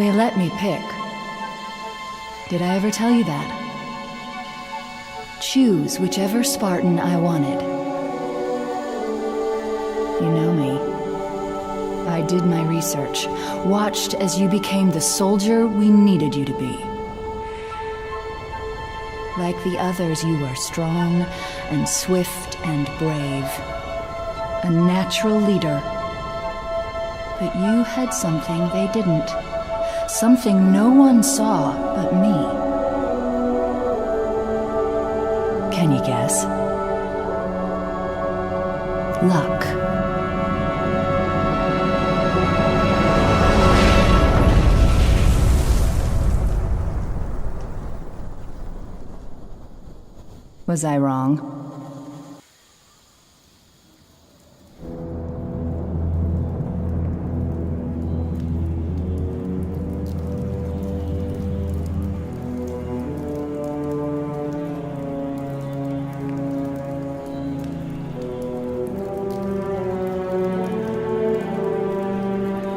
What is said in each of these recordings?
They let me pick. Did I ever tell you that? Choose whichever Spartan I wanted. You know me. I did my research, watched as you became the soldier we needed you to be. Like the others, you were strong and swift and brave. A natural leader. But you had something they didn't. Something no one saw but me. Can you guess? Luck. Was I wrong?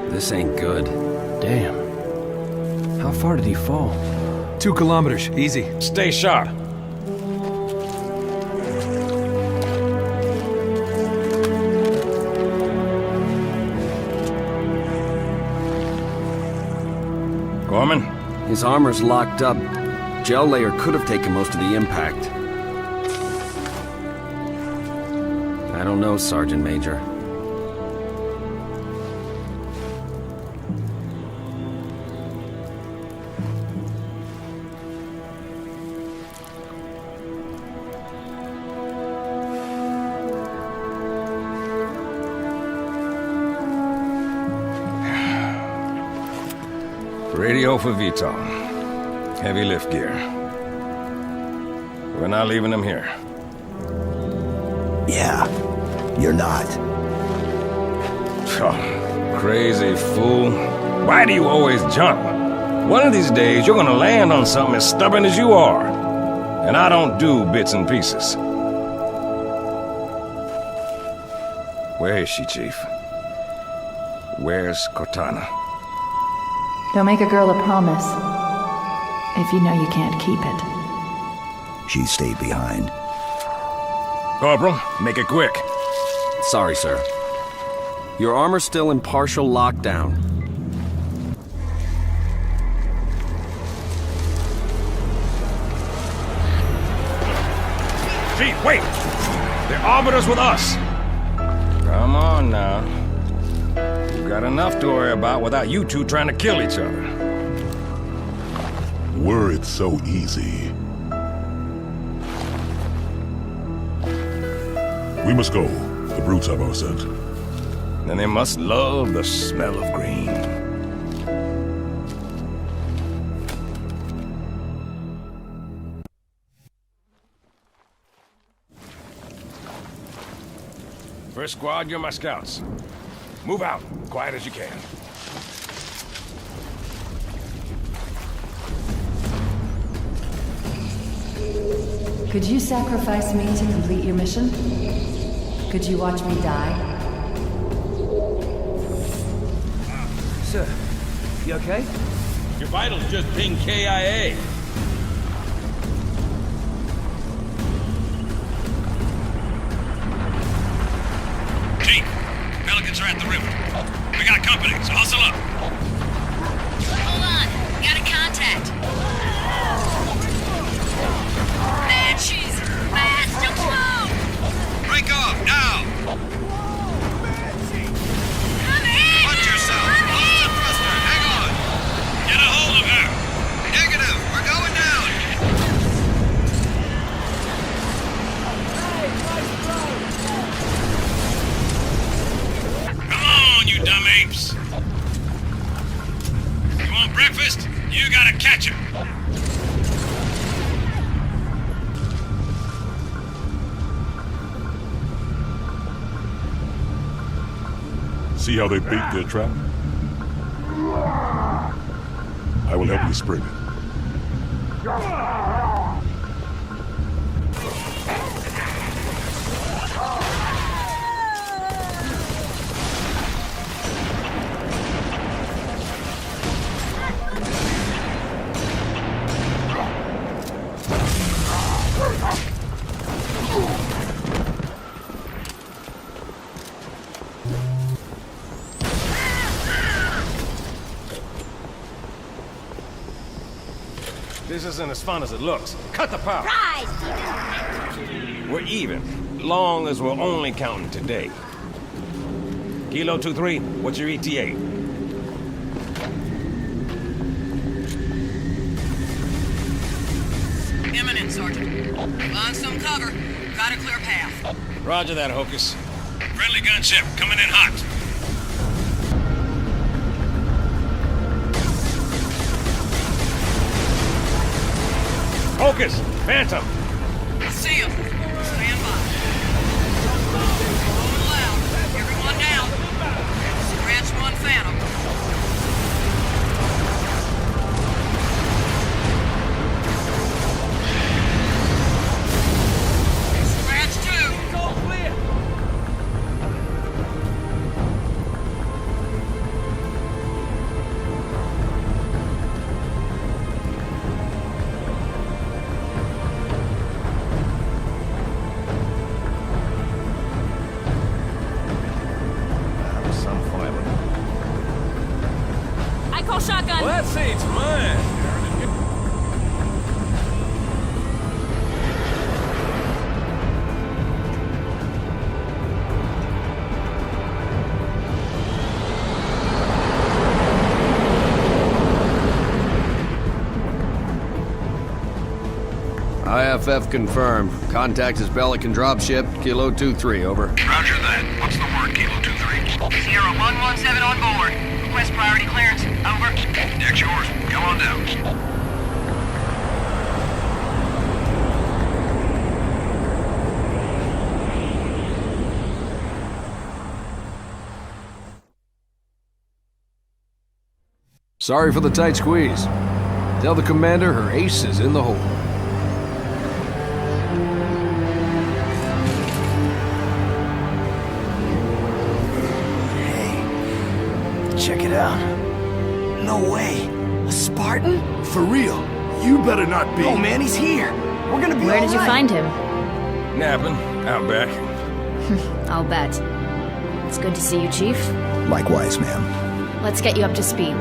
This ain't good. Damn. How far did he fall? 2 kilometers, easy. Stay sharp. Gorman? His armor's locked up. Gel layer could have taken most of the impact. I don't know, Sergeant Major. Radio for Vital. Heavy lift gear. We're not leaving them here. Yeah, you're not. Oh, crazy fool. Why do you always jump? One of these days, you're gonna land on something as stubborn as you are. And I don't do bits and pieces. Where is she, Chief? Where's Cortana? Don't make a girl a promise if you know you can't keep it. She stayed behind. Corporal, make it quick. Sorry, sir. Your armor's still in partial lockdown. Chief, wait! They're arbiters with us! Come on now. We've got enough to worry about without you two trying to kill each other. Were it so easy. We must go. The brutes have our scent. Then they must love the smell of green. First squad, you're my scouts. Move out, quiet as you can. Could you sacrifice me to complete your mission? Could you watch me die? Sir, you okay? Your vitals just pinged KIA. Chief, Pelicans are at the river. We got company, so hustle up. Hold on, got a contact. Man, she's fast, don't slow. Break off, now! Come in! Watch yourself! Come Hold in! the thruster, hang on! Get a hold of her! Negative, we're going down! Come on, you dumb apes! You want breakfast? You gotta catch him! See how they bait their trap? I will help you spring it. This isn't as fun as it looks. Cut the power. Rise! We're even, long as we're only counting today. Kilo 2-3, what's your ETA? Imminent, Sergeant. Find some cover. Got a clear path. Roger that, Hocus. Friendly gunship coming in hot. Hocus! Phantom! I see him. Stand by. Rolling loud. Everyone down. Scratch one Phantom. Scratch two. It's all clear. I call shotgun. Well, that seat's mine. IFF confirmed. Contact is Pelican dropship, Kilo 2-3, over. Roger that. What's the word, Kilo 2-3? Sierra 117 on board. Request priority clearance. Over. Deck's yours. Come on down. Sorry for the tight squeeze. Tell the commander her ace is in the hole. Check it out. No way. A Spartan? For real. You better not be. Oh man, he's here. We're gonna be Where did you find him? Napping, out back. I'll bet. It's good to see you, Chief. Likewise, ma'am. Let's get you up to speed.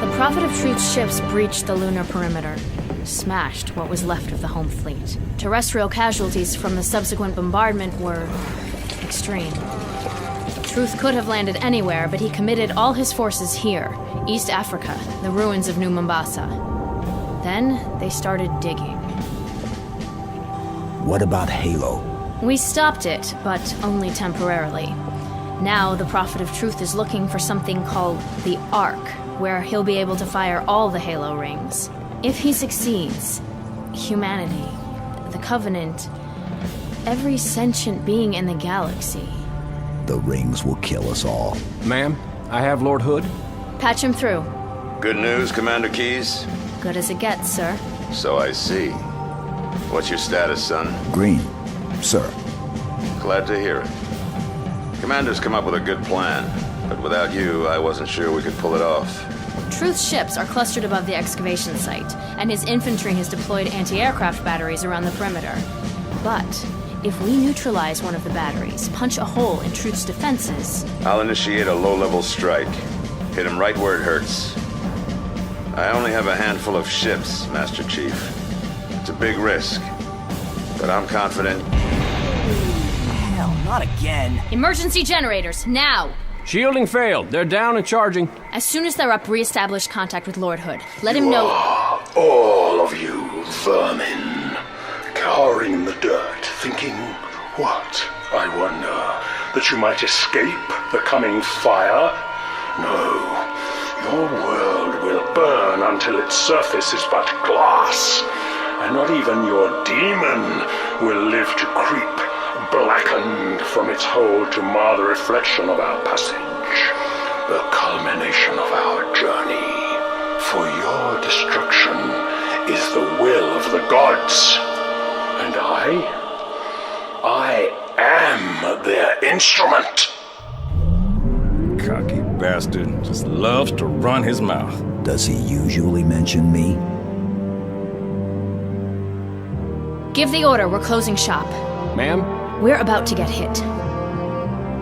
The Prophet of Truth's ships breached the lunar perimeter, smashed what was left of the home fleet. Terrestrial casualties from the subsequent bombardment were extreme. Truth could have landed anywhere, but he committed all his forces here, East Africa, the ruins of New Mombasa. Then they started digging. What about Halo? We stopped it, but only temporarily. Now the Prophet of Truth is looking for something called the Ark, where he'll be able to fire all the Halo rings. If he succeeds, humanity, the Covenant, every sentient being in the galaxy. The rings will kill us all. Ma'am, I have Lord Hood. Patch him through. Good news, Commander Keyes? Good as it gets, sir. So I see. What's your status, son? Green, sir. Glad to hear it. Commander's come up with a good plan, but without you, I wasn't sure we could pull it off. Truth's ships are clustered above the excavation site, and his infantry has deployed anti-aircraft batteries around the perimeter. But if we neutralize one of the batteries, punch a hole in Truth's defenses... I'll initiate a low-level strike. Hit him right where it hurts. I only have a handful of ships, Master Chief. It's a big risk, but I'm confident. Hell, not again. Emergency generators, now! Shielding failed. They're down and charging. As soon as they're up, re-establish contact with Lord Hood. Let him know... All of you vermin, cowering in the dirt, thinking, what, I wonder, that you might escape the coming fire? No, your world will burn until its surface is but glass, and not even your demon will live to creep, blackened from its hole to mar the reflection of our passage, the culmination of our journey. For your destruction is the will of the gods, and I am their instrument. Cocky bastard just loves to run his mouth. Does he usually mention me? Give the order, we're closing shop. Ma'am? We're about to get hit.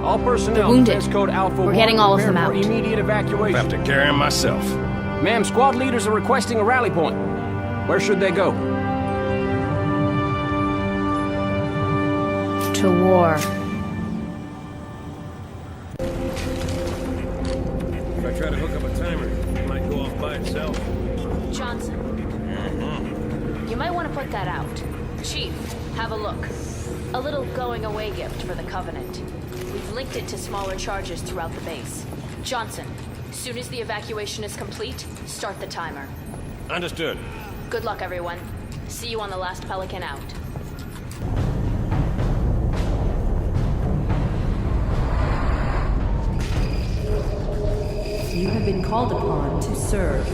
All personnel, The wounded. defense code Alpha We're getting all of them prepare out. for immediate evacuation. I have to carry him myself. Ma'am, squad leaders are requesting a rally point. Where should they go? To war. If I try to hook up a timer, it might go off by itself. Johnson. You might want to put that out. Chief, have a look. A little going-away gift for the Covenant. We've linked it to smaller charges throughout the base. Johnson, soon as the evacuation is complete, start the timer. Understood. Good luck, everyone. See you on the last Pelican out. You have been called upon to serve.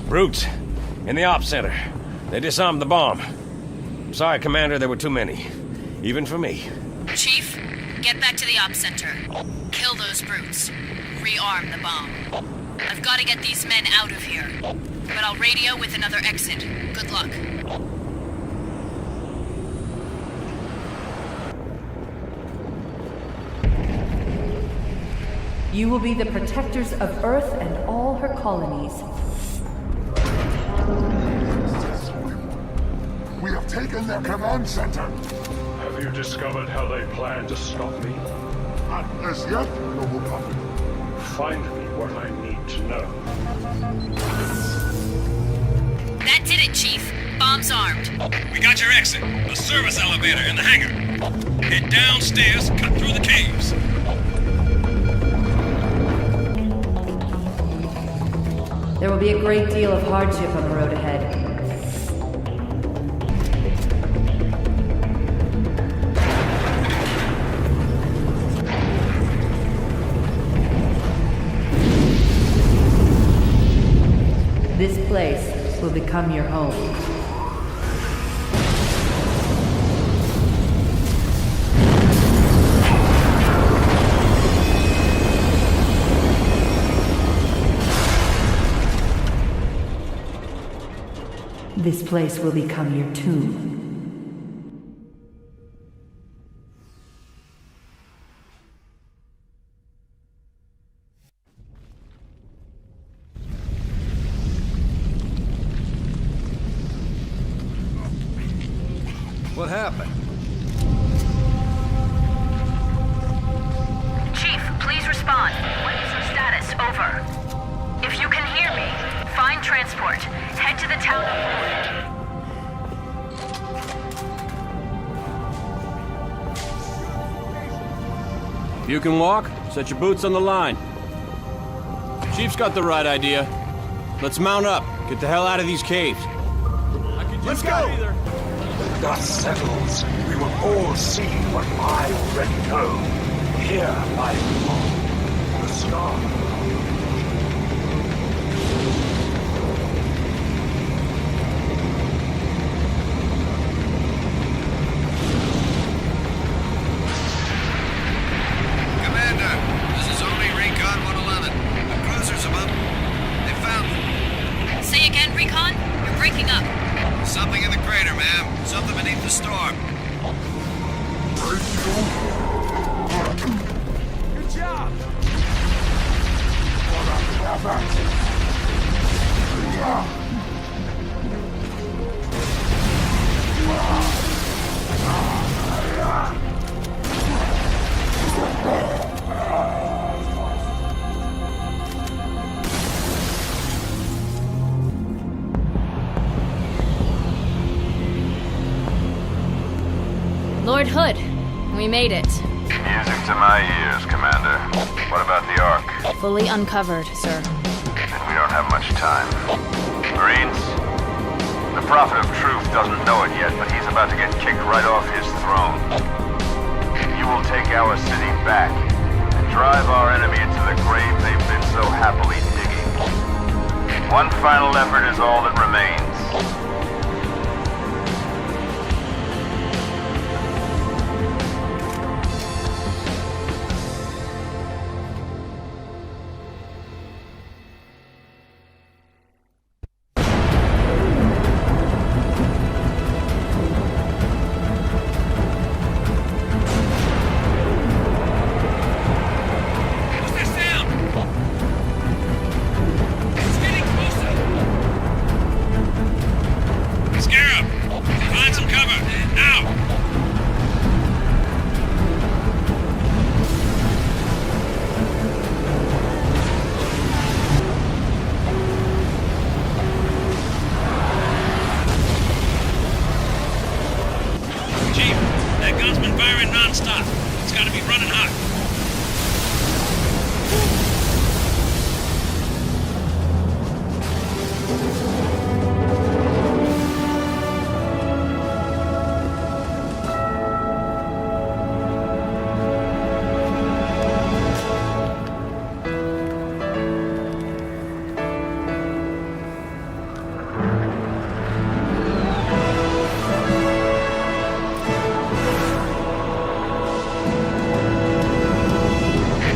Brutes. In the op center. They disarmed the bomb. Sorry, Commander, there were too many. Even for me. Chief, get back to the op center. Kill those brutes. Rearm the bomb. I've got to get these men out of here. But I'll radio with another exit. Good luck. You will be the protectors of Earth and all her colonies. We have taken their command center. Have you discovered how they plan to stop me? Not as yet, noble prophet. Find me what I need to know. That did it, Chief. Bomb's armed. We got your exit. A service elevator in the hangar. Head downstairs, cut through the caves. There will be a great deal of hardship on the road ahead. This place will become your home. This place will become your tomb. What happened? Chief, please respond. What is your status? Over. If you can hear me, find transport. Head to the town of If you can walk, set your boots on the line. Chief's got the right idea. Let's mount up. Get the hell out of these caves. Let's go! Dust settles. We will all see what I already know. Here I belong. The star. Commander, this is only Recon 111. The cruiser's above. They found them. Say again, Recon? You're breaking up. Something in the crater, ma'am. Something beneath the storm. Good job! Lord Hood, we made it. Music to my ears, Commander. What about the Ark? Fully uncovered, sir. Then we don't have much time. Marines, the Prophet of Truth doesn't know it yet, but he's about to get kicked right off his throne. You will take our city back and drive our enemy into the grave they've been so happily digging. One final effort is all that remains.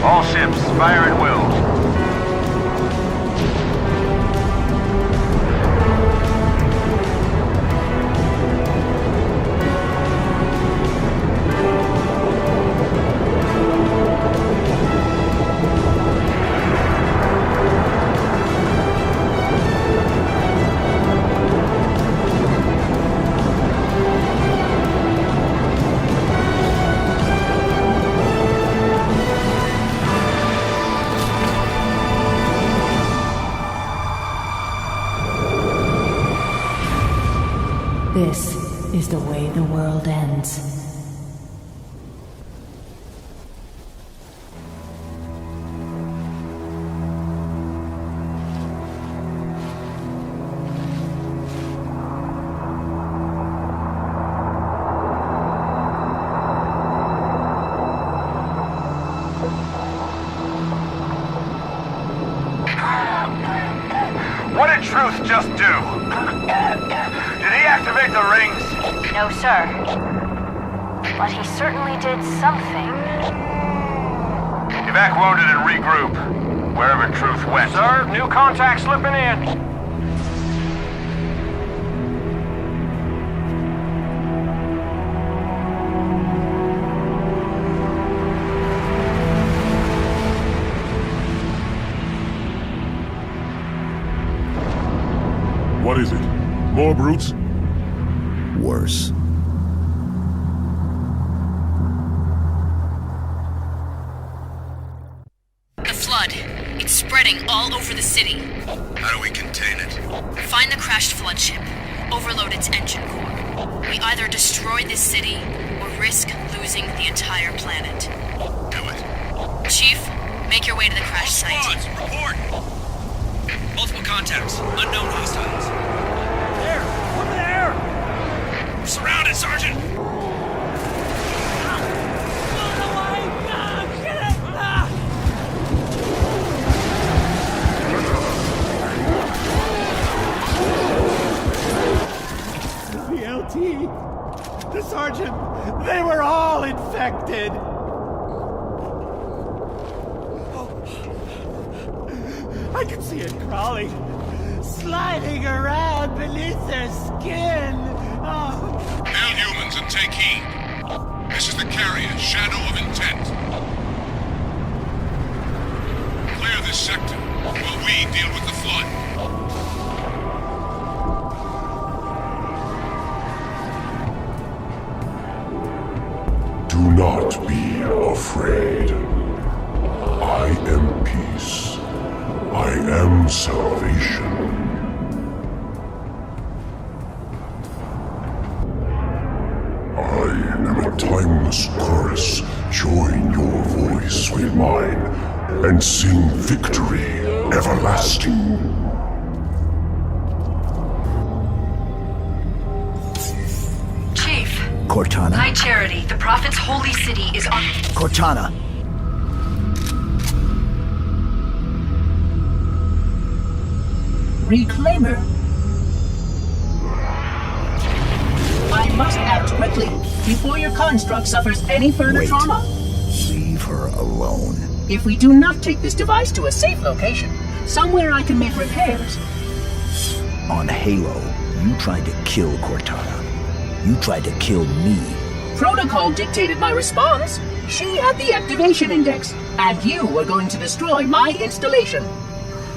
All ships, fire at will. This is the way the world ends. What did Truth just do? Did he activate the rings? No, sir. But he certainly did something. Evac wounded and regroup. Wherever Truth went. Sir, new contact slipping in. What is it? More brutes? Worse. The flood. It's spreading all over the city. How do we contain it? Find the crashed flood ship. Overload its engine core. We either destroy this city or risk losing the entire planet. Do it. Chief, make your way to the crash site. Squads, report! Multiple contacts. Unknown hostiles. There! Over there! We're surrounded, Sergeant! The sergeant, they were all infected. I can see it crawling, sliding around beneath their skin. Hail humans and take heed. This is the carrier, Shadow of Intent. Clear this sector while we deal with the flood. Do not be afraid. I am peace. I am salvation. I am a timeless chorus. Join your voice with mine and sing victory everlasting. Cortana. High Charity, the Prophet's holy city is on... Cortana. Reclaimer. I must act quickly before your construct suffers any further trauma. Leave her alone. If we do not take this device to a safe location, somewhere I can make repairs. On Halo, you tried to kill Cortana. You tried to kill me. Protocol dictated my response. She had the activation index, and you were going to destroy my installation.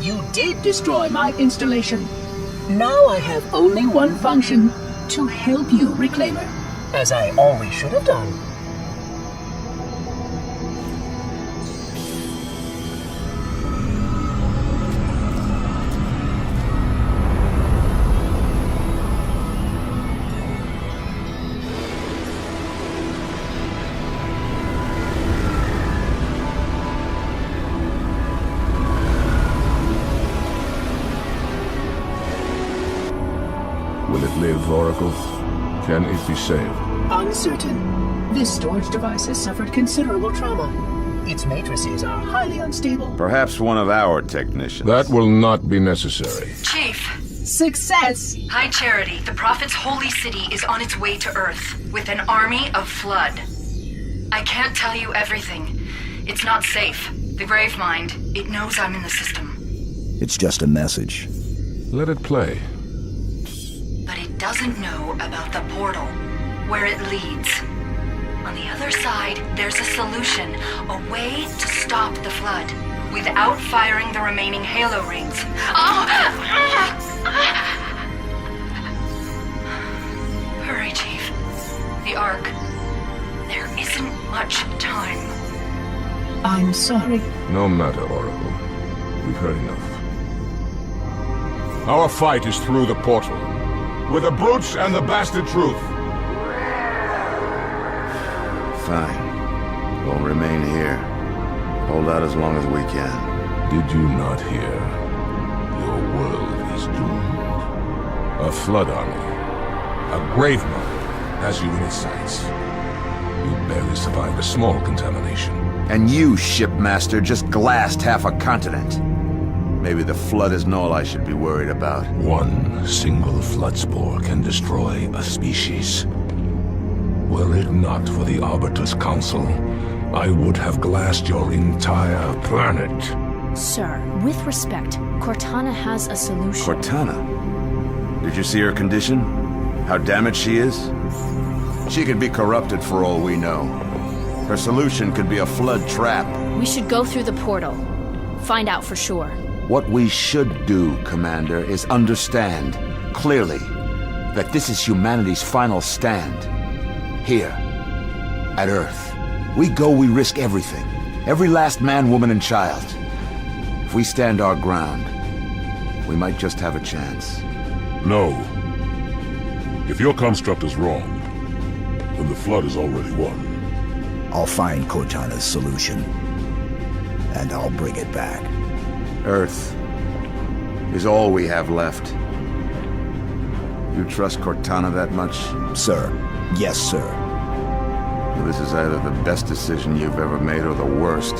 You did destroy my installation. Now I have only one function, to help you, Reclaimer, as I always should have done. Will it live, Oracle? Can it be saved? Uncertain. This storage device has suffered considerable trauma. Its matrices are highly unstable. Perhaps one of our technicians. That will not be necessary. Chief. Success! High Charity, the Prophet's holy city is on its way to Earth with an army of flood. I can't tell you everything. It's not safe. The Gravemind, it knows I'm in the system. It's just a message. Let it play. But it doesn't know about the portal, where it leads. On the other side, there's a solution, a way to stop the flood, without firing the remaining halo rings. Hurry, Chief. The Ark. There isn't much time. I'm sorry. No matter, Oracle. We've heard enough. Our fight is through the portal. With the brutes and the bastard truth. Fine. We'll remain here. Hold out as long as we can. Did you not hear? Your world is doomed. A flood army. A Gravemind has you in its sights. You barely survived a small contamination. And you, shipmaster, just glassed half a continent. Maybe the flood isn't all I should be worried about. One single flood spore can destroy a species. Were it not for the Arbiter's Council, I would have glassed your entire planet. Sir, with respect, Cortana has a solution. Cortana? Did you see her condition? How damaged she is? She could be corrupted for all we know. Her solution could be a flood trap. We should go through the portal. Find out for sure. What we should do, Commander, is understand, clearly, that this is humanity's final stand. Here, at Earth. We go, we risk everything. Every last man, woman, and child. If we stand our ground, we might just have a chance. No. If your construct is wrong, then the flood is already won. I'll find Cortana's solution, and I'll bring it back. Earth is all we have left. You trust Cortana that much? Sir. Yes, sir. This is either the best decision you've ever made or the worst.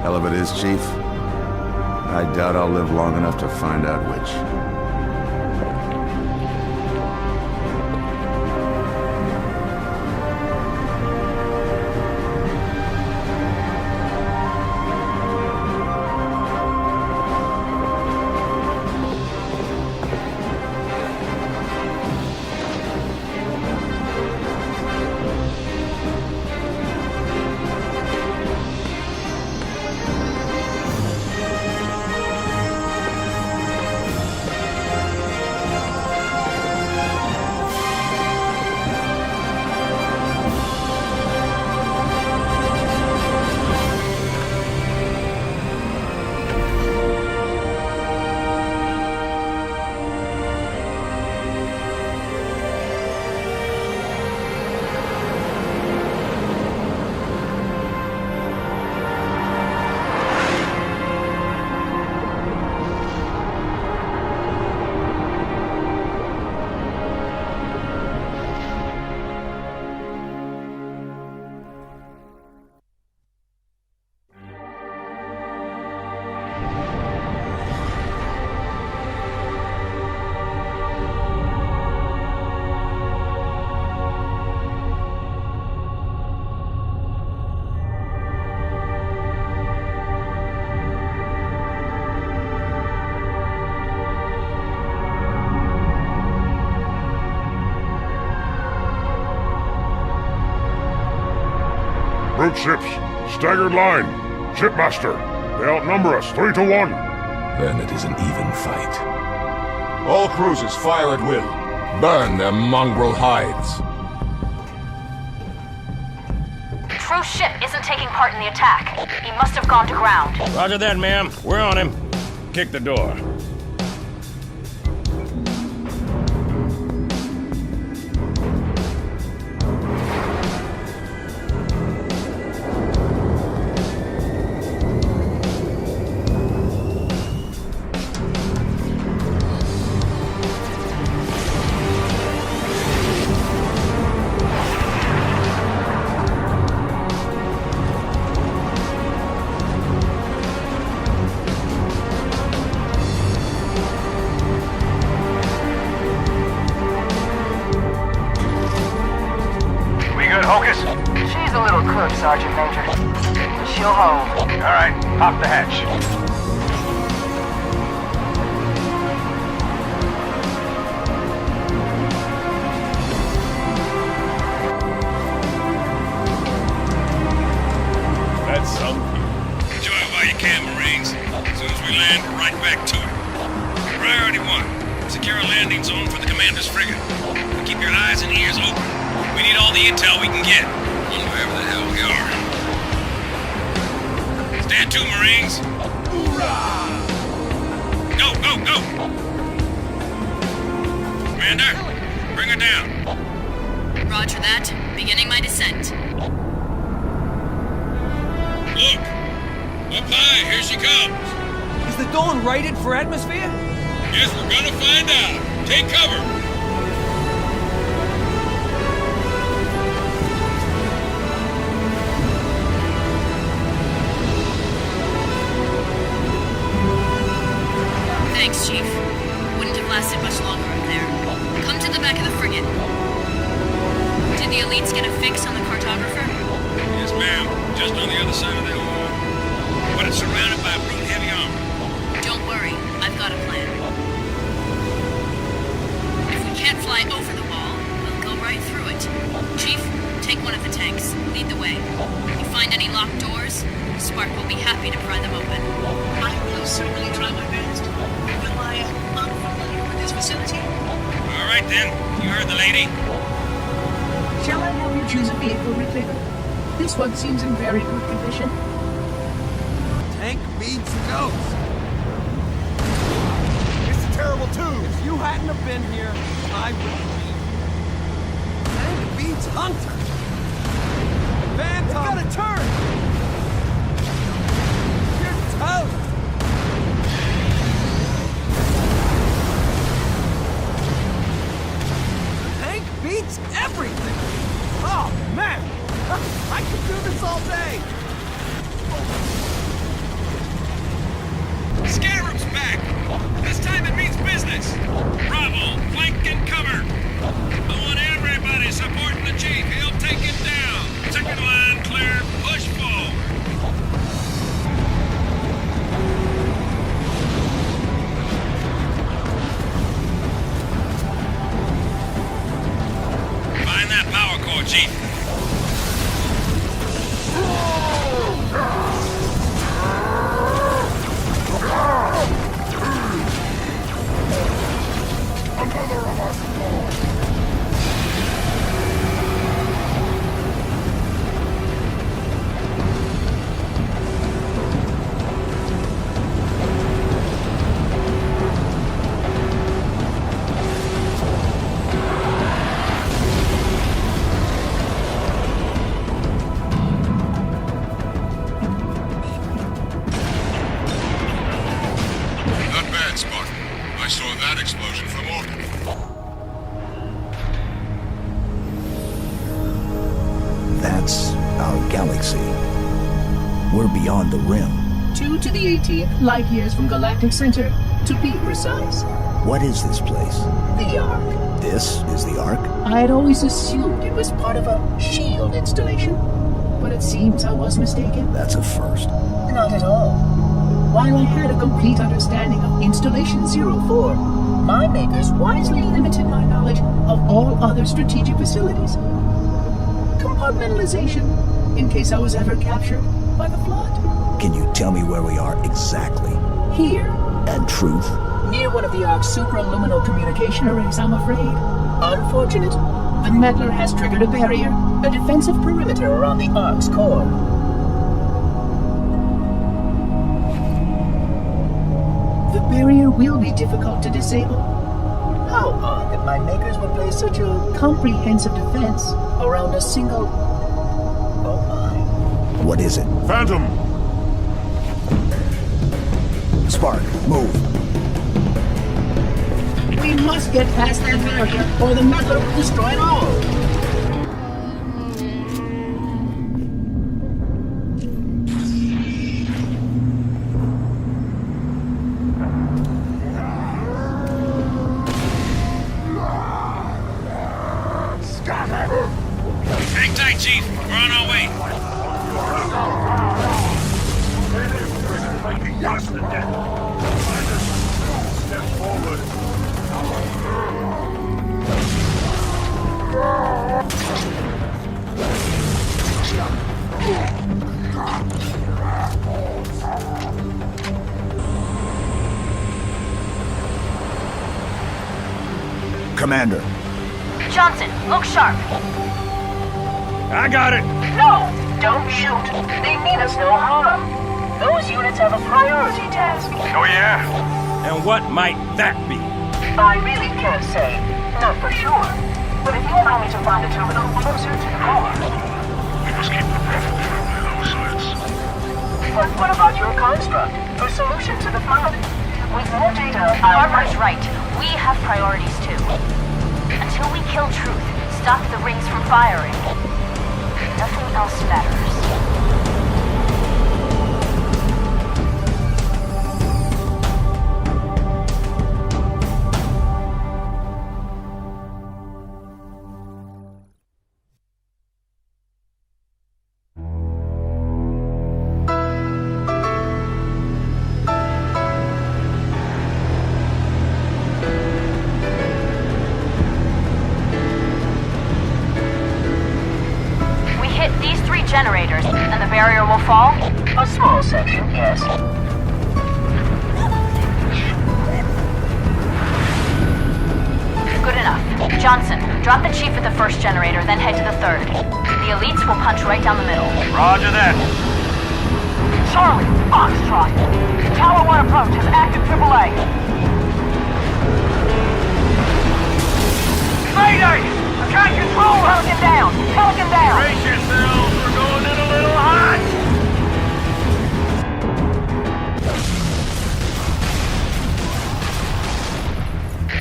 Hell of it is, Chief. I doubt I'll live long enough to find out which. Brute ships, staggered line. Shipmaster, they outnumber us 3-1. Then it is an even fight. All cruisers fire at will. Burn their mongrel hides. Truth's ship isn't taking part in the attack. He must have gone to ground. Roger that, ma'am. We're on him. Kick the door. you home. All right, pop the hatch. That's some Enjoy it while you can, Marines. As soon as we land, we're right back to it. Priority 1. Secure a landing zone for the commander's frigate. Keep your eyes and ears open. We need all the intel we can get, on wherever the hell we are. Stand to, Marines. Hoorah! Go, go, go! Commander, bring her down. Roger that. Beginning my descent. Look! Up high, here she comes. Is the Dawn rated for atmosphere? Yes, we're gonna find out. Take cover. Thanks, Chief. Wouldn't have lasted much longer up there. Come to the back of the frigate. Did the elites get a fix on the cartographer? Yes, ma'am. Just on the other side of that wall. But it's surrounded by brute heavy armor. Don't worry, I've got a plan. If we can't fly over the wall, we'll go right through it. Chief, take one of the tanks. Lead the way. If you find any locked doors, Spark will be happy to pry them open. I will certainly try my best. Am I unfamiliar with this facility? All right, then. You heard the lady. Shall I help you choose a vehicle, Ripley? This one seems in very good condition. Tank beats ghost. It's terrible too. If you hadn't have been here, I would be. Tank beats Hunter. Phantom. Gotta turn. You're toast. Tank beats everything. Oh man, I could do this all day. Scarab's back! This time it means business! Bravo, flank and cover! I want everybody supporting the chief. He'll take it down. Second line clear, push forward. Find that power core, Chief. Another of us falls. Not bad, Spartan. I saw that explosion from orbit. That's our galaxy. We're beyond the rim. 2 to the 18th light years from Galactic Center, to be precise. What is this place? The Ark. This is the Ark? I had always assumed it was part of a shield installation, but it seems I was mistaken. That's a first. Not at all. While I had a complete understanding of Installation 04, my makers wisely limited my knowledge of all other strategic facilities. Compartmentalization, in case I was ever captured by the Flood. Can you tell me where we are exactly? Here. And truth? Near one of the Ark's supraluminal communication arrays, I'm afraid. Unfortunate. The meddler has triggered a barrier, a defensive perimeter around the Ark's core. The barrier will be difficult to disable. How odd that my makers would place such a comprehensive defense around a single... Oh my. What is it? Phantom! Spark, move. We must get past that barrier, or the meddler will destroy it all. Hang tight, Chief. We're on our way. Yes, the death. Step forward. Commander. Johnson, look sharp. I got it. No, don't shoot. They mean us no harm. Those units have a priority task. Oh, yeah? And what might that be? I really can't say. Not for sure. But if you allow me to find a terminal closer to the core. We must keep the Prophet from our sides. But what about your construct? A solution to the flood? With more data, Barbara's right. We have priorities too. Until we kill Truth, stop the rings from firing, nothing else matters. Generators, and the barrier will fall? A small section, yes. Good enough. Johnson, drop the chief at the first generator, then head to the third. The elites will punch right down the middle. Roger that. Charlie, Foxtrot. Tower 1 approach has active AAA. Mayday! I can't control Pelican down! Pelican down! Brace yourselves, we're going in a little hot!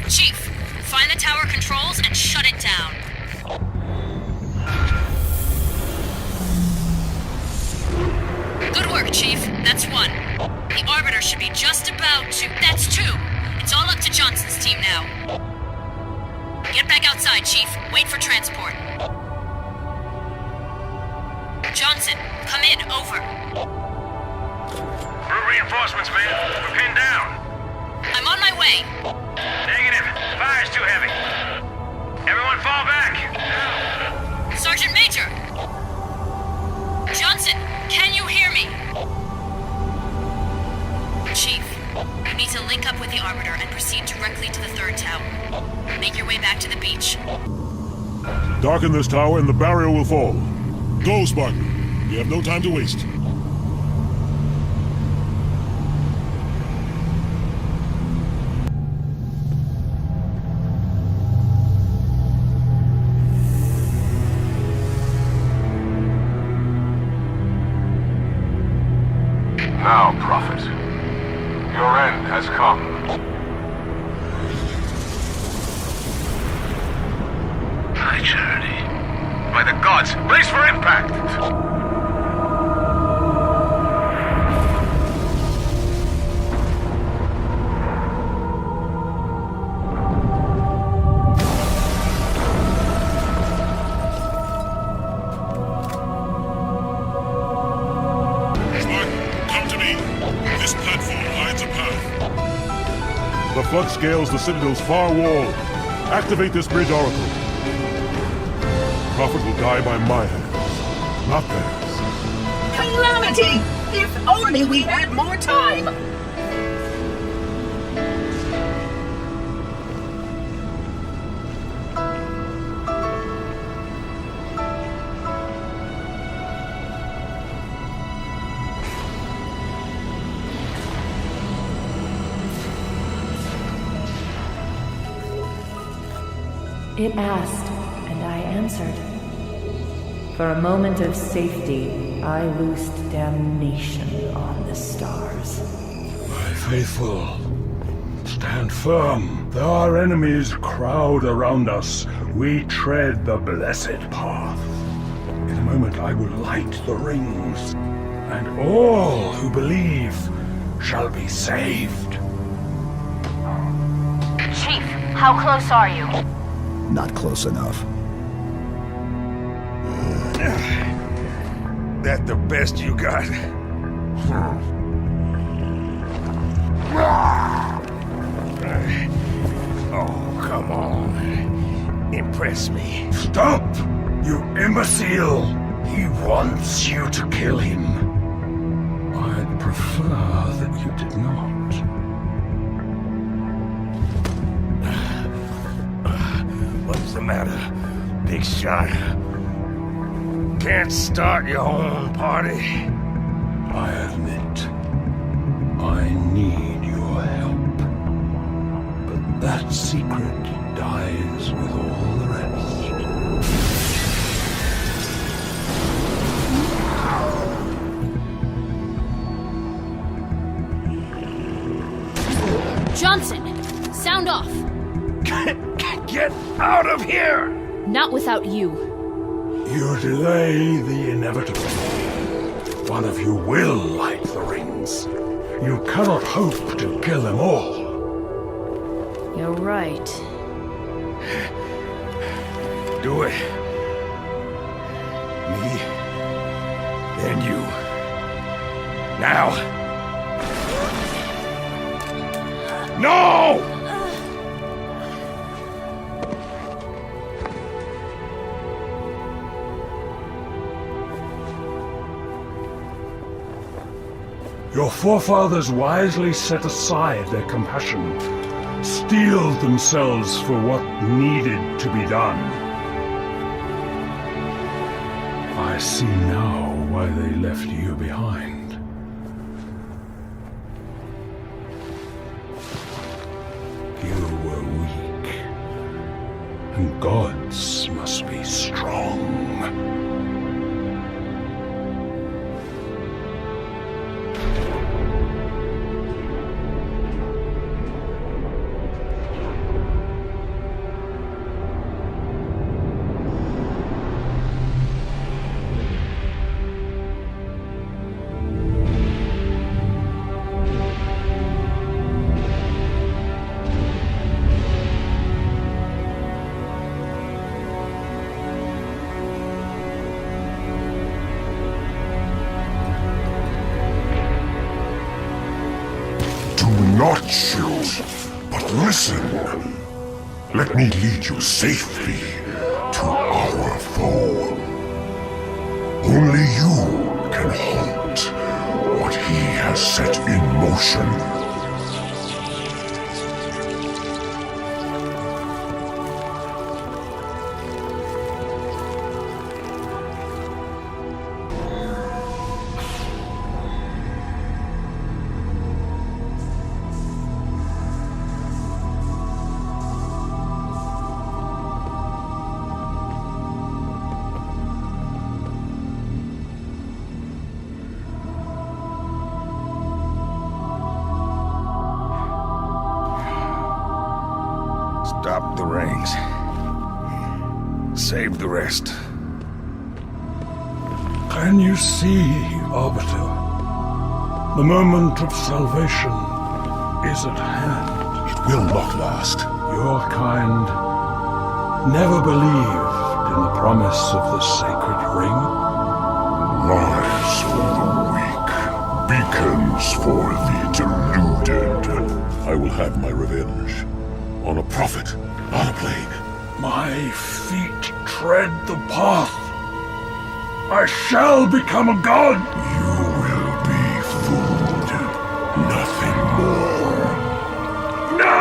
Chief, find the tower controls and shut it down. Good work, Chief. That's one. The Arbiter should be just about to... That's two. It's all up to Johnson's team now. Get back outside, Chief. Wait for transport. Johnson, come in. Over. Reinforcements, man. We're pinned down. I'm on my way. Negative. Fire's too heavy. Everyone fall back. Sergeant Major! Johnson, can you hear me? Chief, you need to link up with the Arbiter and proceed directly to the third tower. Make your way back to the beach. Darken this tower and the barrier will fall. Go, Spartan. We have no time to waste. Now, Prophet, your end has come. High Charity. By the gods, brace for impact! The flood scales the Citadel's far wall. Activate this bridge oracle. Prophet will die by my hands, not theirs. Calamity! If only we had more time! It asked, and I answered. For a moment of safety, I loosed damnation on the stars. My faithful, stand firm. Though our enemies crowd around us, we tread the blessed path. In a moment I will light the rings, and all who believe shall be saved. Chief, how close are you? Not close enough. That the best you got? impress me. Stop! You imbecile! He wants you to kill him. I'd prefer that you did not. What's the matter, big shot? Can't start your own party? I admit, I need your help. But that secret dies with all the rest. Johnson! Sound off! Get out of here! Not without you. You delay the inevitable. One of you will light the rings. You cannot hope to kill them all. You're right. Do it. Me, then you. Now. No! Your forefathers wisely set aside their compassion, steeled themselves for what needed to be done. I see now why they left you behind. You were weak, and gods must be strong. Not shoot, but listen. Let me lead you safely to our foe. Only you can halt what he has set in motion. Stop the rings. Save the rest. Can you see, Arbiter? The moment of salvation is at hand. It will not last. Your kind never believed in the promise of the sacred ring. Lies for the weak, beacons for the deluded. I will have my revenge. On a prophet, not a plague. My feet tread the path. I shall become a god. You will be food, nothing more. No!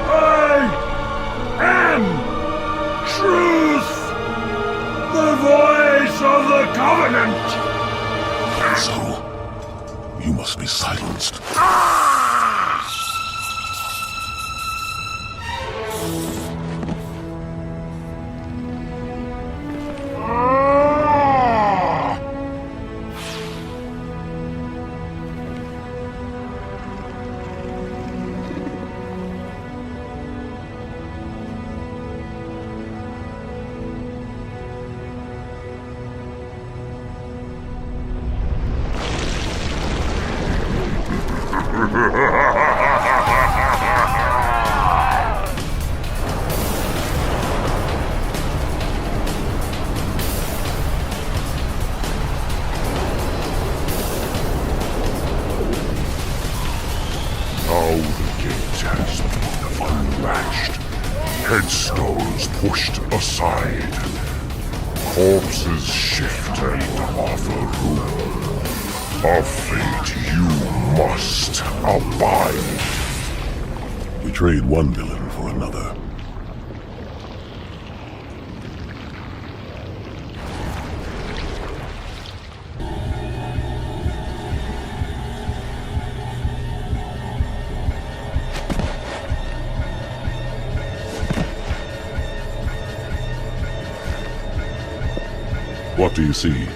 I am truth, the voice of the covenant. So, you must be silenced. Corpses shift and offer room. A fate you must abide. We trade one villain for another. What do you see?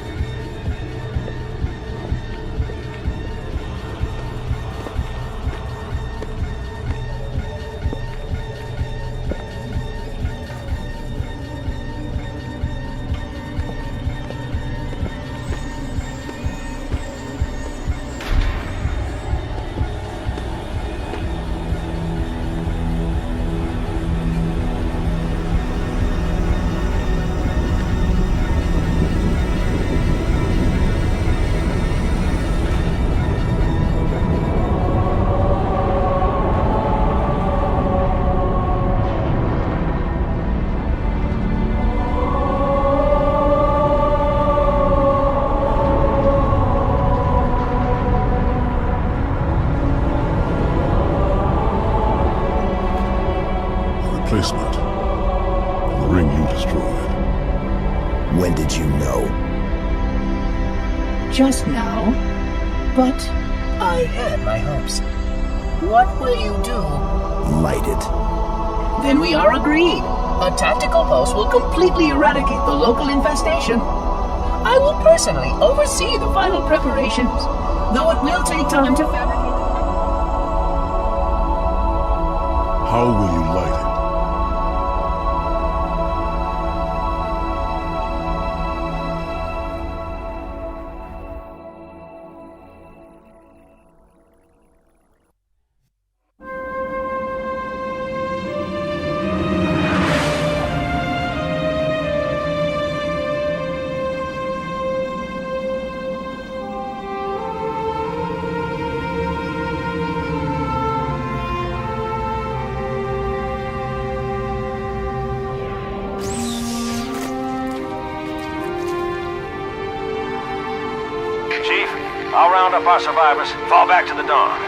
Replacement. The ring you destroyed. When did you know? Just now. But I had my hopes. What will you do? Light it. Then we are agreed. A tactical post will completely eradicate the local infestation. I will personally oversee the final preparations, though it will take time to fabricate. How will you light it? Chief, I'll round up our survivors, fall back to the dawn.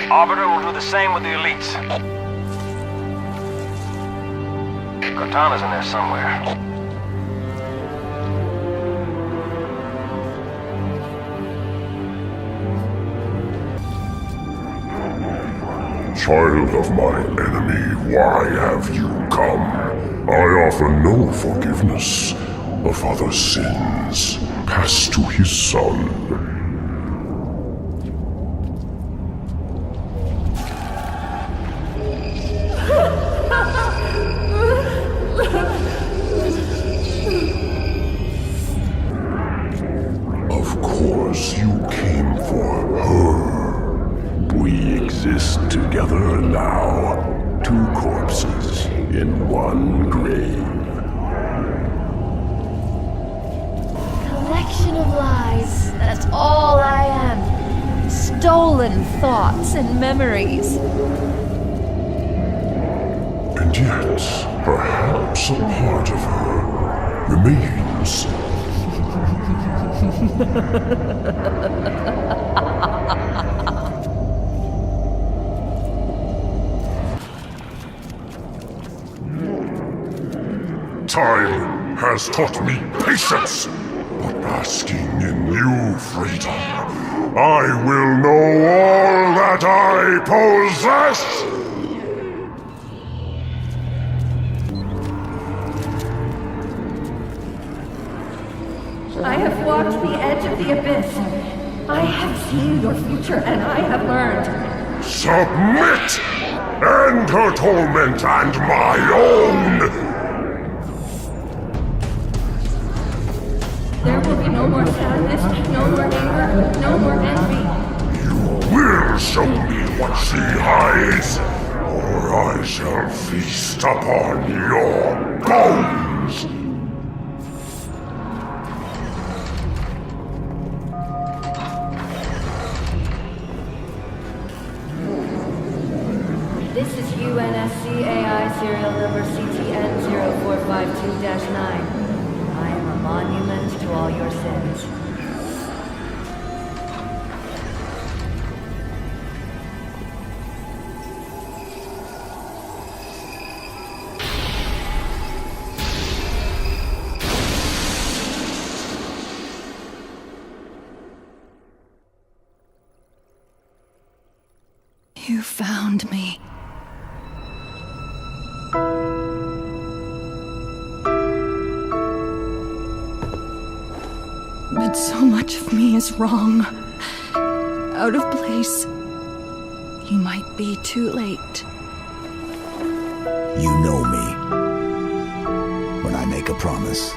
Arbiter will do the same with the elites. Cortana's in there somewhere. Child of my enemy, why have you come? I offer no forgiveness. A father's sins pass to his son. Of course, you came for her. We exist together now. Two corpses in one grave. Collection of lies. That's all I am. Stolen thoughts and memories. And yet, perhaps a part of her remains. Time has taught me patience, but basking in new freedom, I will know all that I possess! I have walked the edge of the abyss. I have seen your future, and I have learned. Submit! End her torment and my own! There will be no more sadness, no more anger, no more envy. You will show me what she hides, or I shall feast upon your bones! This is UNSC AI Series file number CTN-0452-9. I am a monument to all your sins. You found me. But so much of me is wrong. Out of place. You might be too late. You know me. When I make a promise.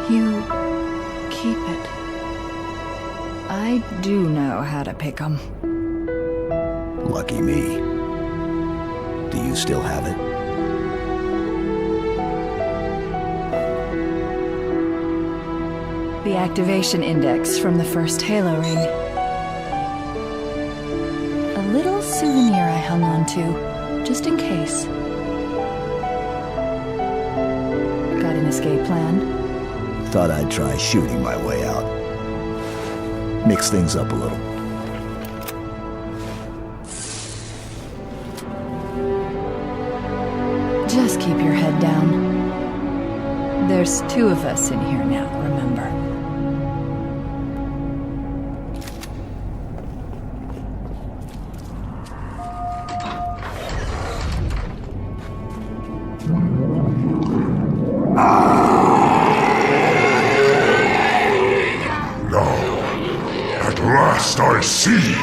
You keep it. I do know how to pick 'em. Lucky me. Do you still have it? The activation index from the first Halo ring. A little souvenir I hung on to, just in case. Got an escape plan? Thought I'd try shooting my way out. Mix things up a little. Just keep your head down. There's 2 of us in here now, remember? I see.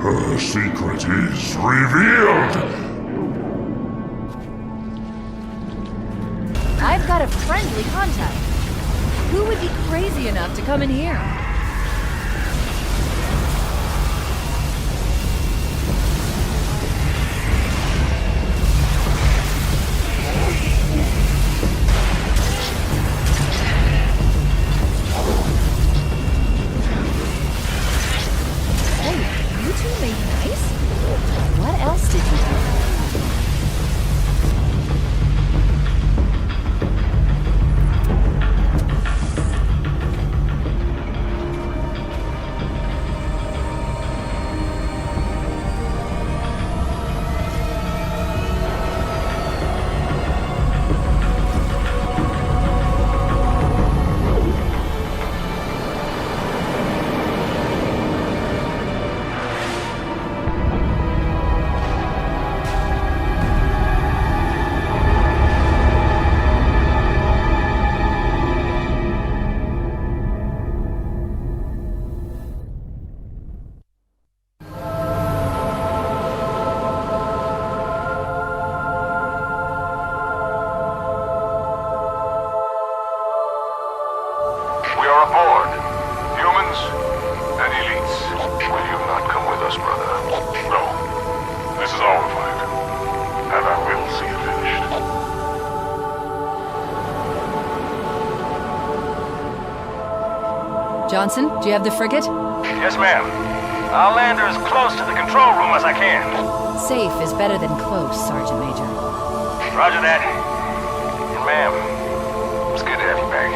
Her secret is revealed. I've got a friendly contact. Who would be crazy enough to come in here? What else did you do? Johnson, do you have the frigate? Yes, ma'am. I'll land her as close to the control room as I can. Safe is better than close, Sergeant Major. Roger that. And ma'am, it's good to have you back.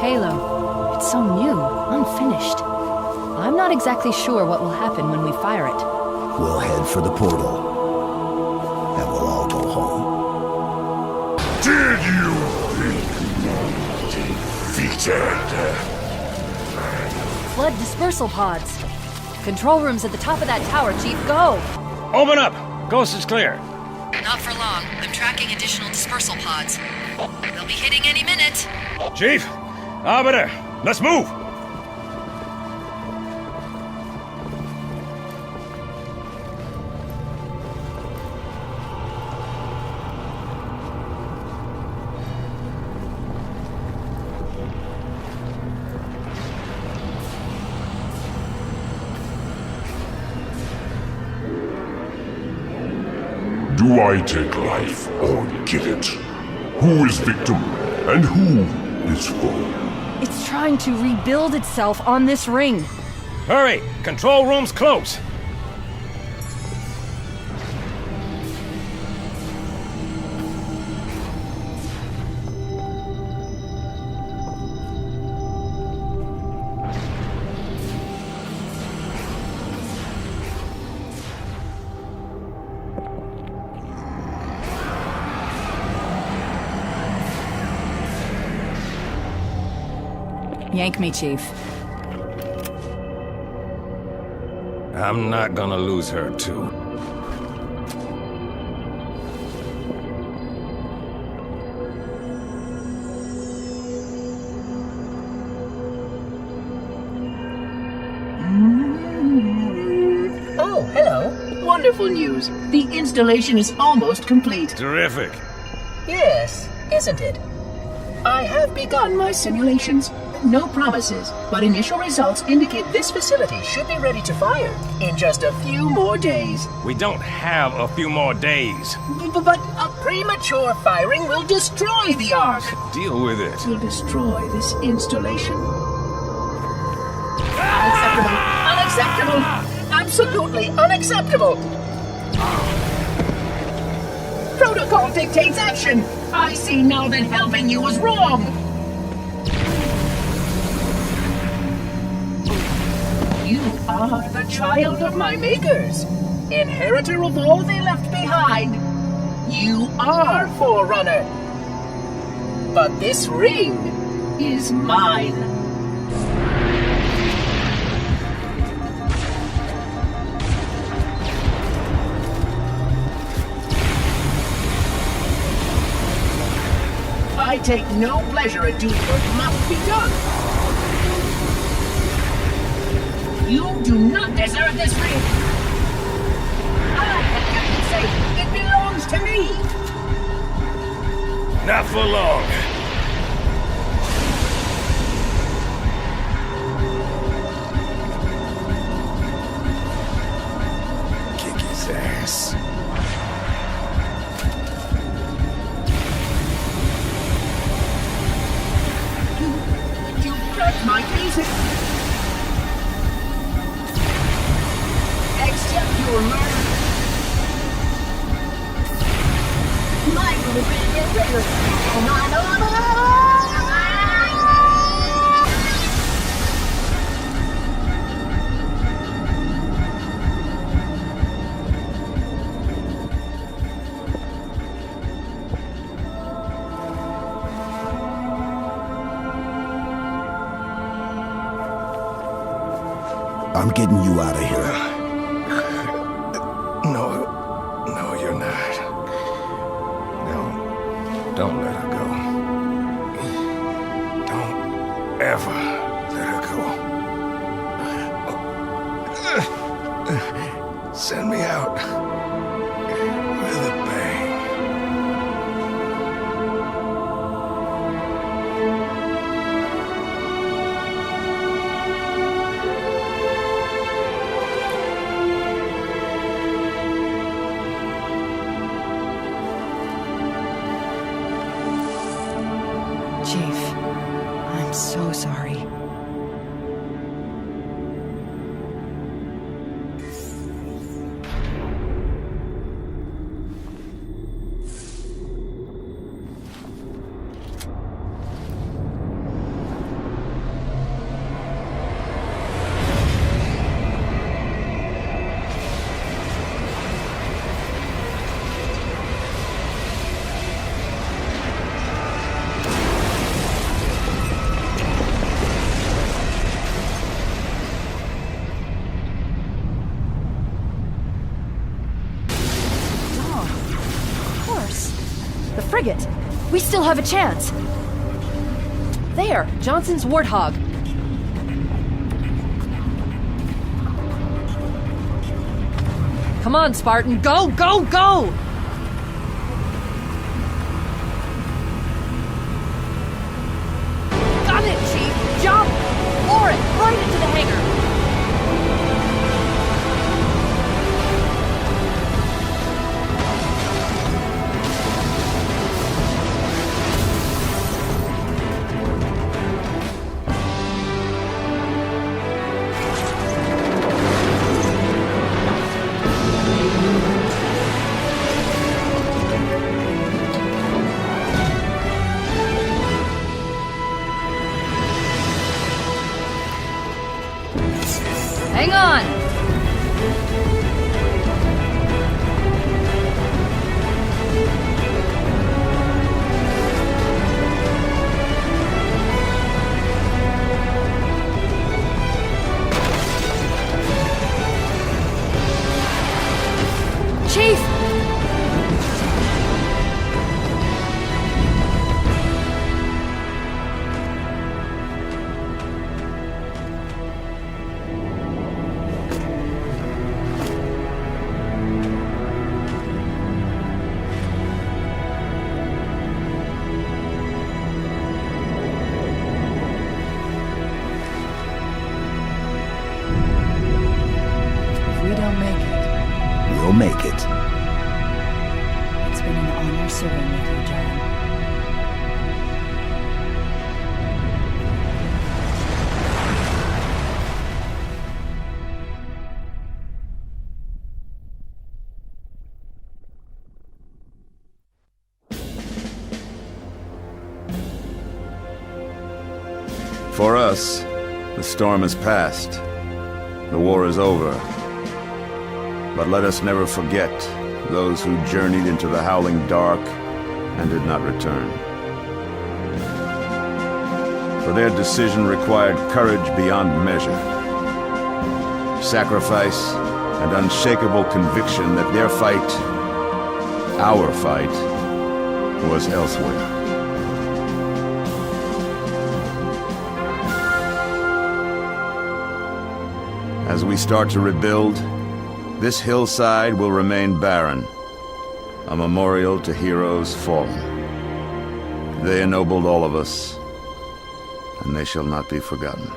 Halo. It's so new, unfinished. I'm not exactly sure what will happen when we fire it. We'll head for the portal. And we'll all go home. Did you think defeated? Flood dispersal pods. Control room's at the top of that tower, Chief. Go! Open up! Coast is clear. Not for long. I'm tracking additional dispersal pods. They'll be hitting any minute. Chief! Arbiter! Let's move! Do I take life or give it? Who is victim and who is foe? It's trying to rebuild itself on this ring. Hurry! Control room's close! Yank me, Chief. I'm not gonna lose her, too. Oh, hello. Wonderful news. The installation is almost complete. Terrific. Yes, isn't it? I have begun my simulations. No promises, but initial results indicate this facility should be ready to fire in just a few more days. We don't have a few more days. But a premature firing will destroy the Ark. Deal with it. Will destroy this installation. Unacceptable! Unacceptable! Absolutely unacceptable! Protocol dictates action! I see now that helping you was wrong! You are the child of my makers, inheritor of all they left behind. You are Forerunner. But this ring is mine. I take no pleasure in doing what must be done. You do not deserve this ring. I have kept it safe. It belongs to me. Not for long. Kick his ass. You touched my music. Accept your murder. My little baby trigger. I'm getting you out of here. No, you're not. Don't let her go. Don't ever let her go. Send me out with a bang. Chief, I'm so sorry. The frigate! We still have a chance! There! Johnson's Warthog! Come on, Spartan! Go, go, go! Got it, Chief! Jump! Oar it! Right into the hangar! Hang on! Chief! If we don't make it, We'll make it. it's been an honor serving with you, John. For us, the storm has passed. The war is over. But let us never forget those who journeyed into the howling dark and did not return. For their decision required courage beyond measure, sacrifice, and unshakable conviction that their fight, our fight, was elsewhere. As we start to rebuild, this hillside will remain barren, a memorial to heroes fallen. They ennobled all of us, and they shall not be forgotten.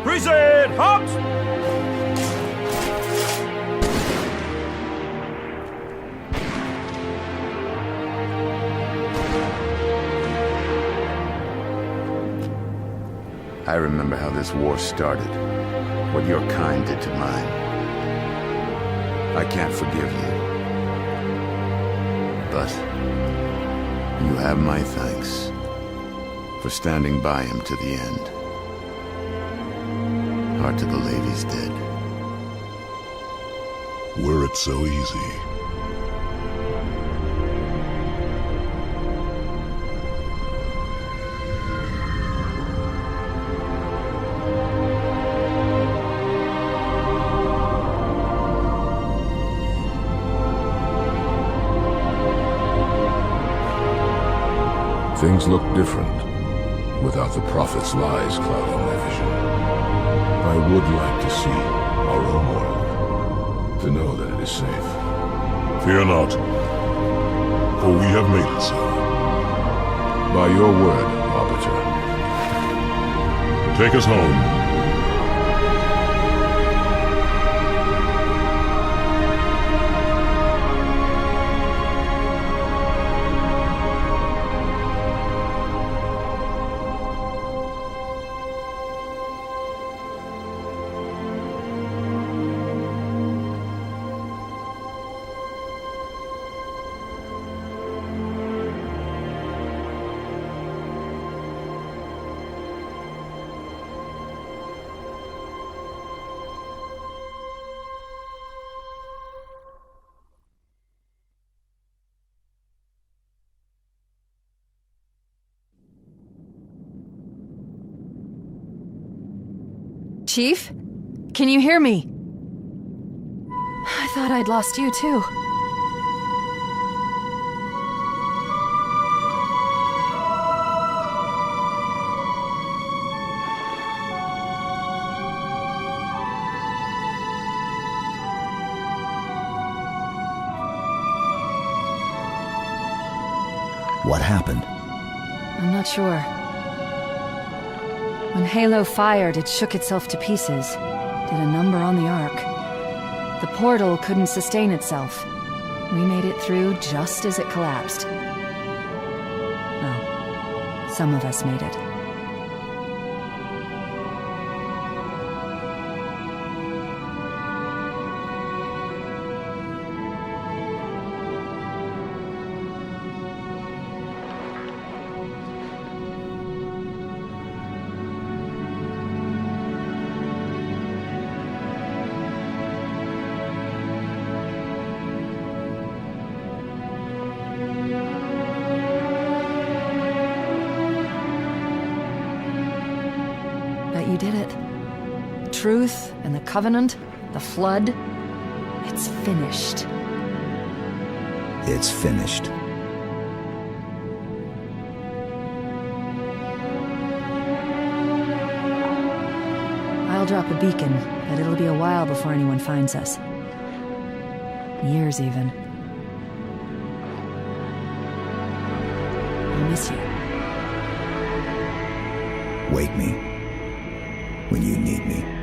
Present, Hops! I remember how this war started, what your kind did to mine. I can't forgive you, but you have my thanks for standing by him to the end. Hard to believe he's dead. Were it so easy. Things look different without the Prophet's lies clouding my vision. I would like to see our own world, to know that it is safe. Fear not, for we have made it so. By your word, Arbiter. Take us home. Chief? Can you hear me? I thought I'd lost you too. What happened? I'm not sure. When Halo fired, it shook itself to pieces. Did a number on the Ark. The portal couldn't sustain itself. We made it through just as it collapsed. Oh, some of us made it. But you did it. Truth and the Covenant, the Flood, it's finished. It's finished. I'll drop a beacon, but it'll be a while before anyone finds us. Years, even. I'll miss you. Wake me when you need me.